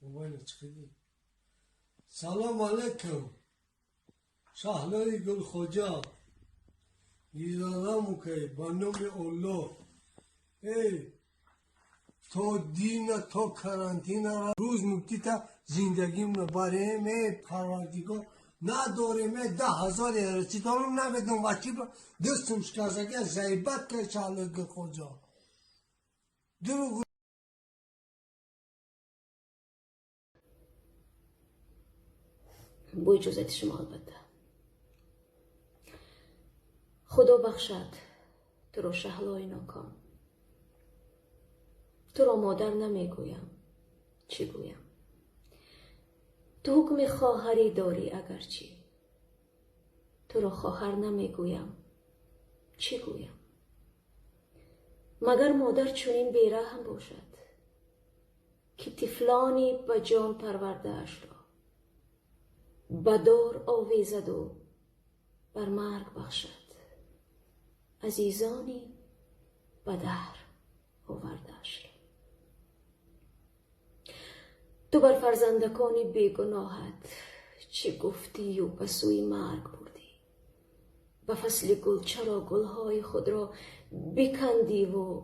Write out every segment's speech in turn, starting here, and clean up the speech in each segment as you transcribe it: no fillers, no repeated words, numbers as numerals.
موبایل چخیدی سلام علیکم شهلای گل خوجا ایرانمو که با نام الله ای تو دین تو کرانتینا روز مکتی تا زندگیم باره می پروردگار نداره 10,000 ارسی دارم نبیدم وچی با دستم شکازگه زیبت که شهلای گل خوجا دروغ با اجازت شما البته. خدا بخشد تو را شهلای ناکام. تو را مادر نمیگویم، چی گویم؟ تو حکم خواهری داری اگرچی. تو را خواهر نمیگویم، چی گویم؟ مگر مادر چنین بیرحم باشد که طفلانی به جان پرورده اش را به دار آویزد و بر مرگ بخشد، عزیزانی به در آورده‌اش را. تو بر فرزندکان بیگناهت چه گفتی و به سوی مرگ بردی؟ به فصل گل چرا گلهای خود را بکندی و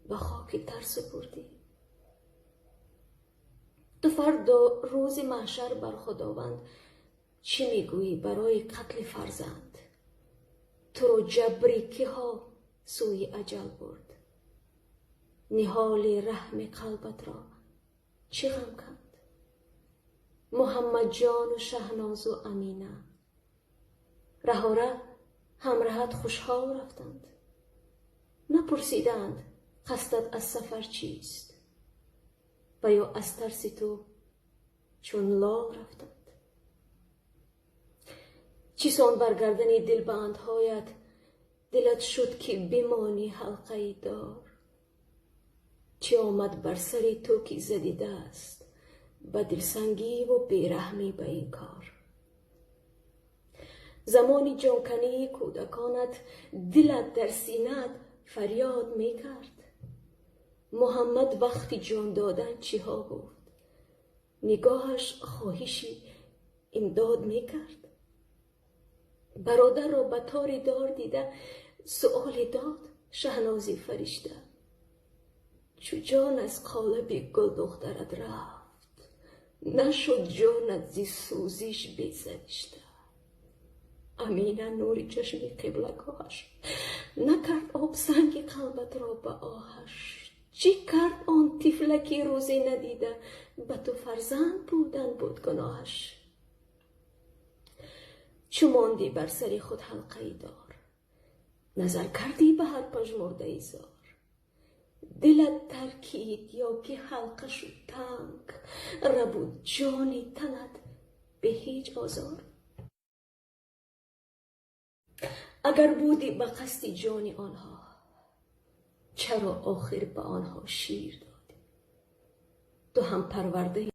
به خاک تر سپردی؟ تو فردا روز محشر بر خداوند چه میگویی برای قتل فرزند؟ تو را جبری که ها سوی اجل برد؟ نهال رحم قلبت را چه غم کند؟ محمد جان و شهناز و امینه رهاره همراهت خوشحال رفتند، نپرسیدند قصدت از سفر چیست و یا از ترس تو چون لا رفتند. چیسان برگردن دلبندهایت دلت شد که بمانی حلقه دار؟ چه آمد بر سر تو که زدی دست به دلسنگی و بیرحمی به این کار؟ زمانی جانکنی کودکانت دلت در سینه‌ات فریاد می کرد. محمد وقتی جان دادن چی ها گفت؟ نگاهش خواهشی امداد می کرد. برادر را به تار دار دیده سؤال داد شهنازی فرشته، چو جان از قالب گل دخترت رفت نشد جانت زی سوزش بیزنشته. امینه نوری چشم قبلگاهش نکرد آب سنگ قلبت را به آهش. چی کرد آن طفلکی روزی ندیده به تو فرزند بودن بود گناهش؟ چو ماندی بر سر خود حلقه دار نظر کردی به هر پژمرده زار؟ دلت ترکید یا که حلقه شد تنگ ربود جانی تنت به هیچ آزار؟ اگر بودی به قصد جان آنها چرا آخر به آنها شیر دادی؟ تو هم پرورده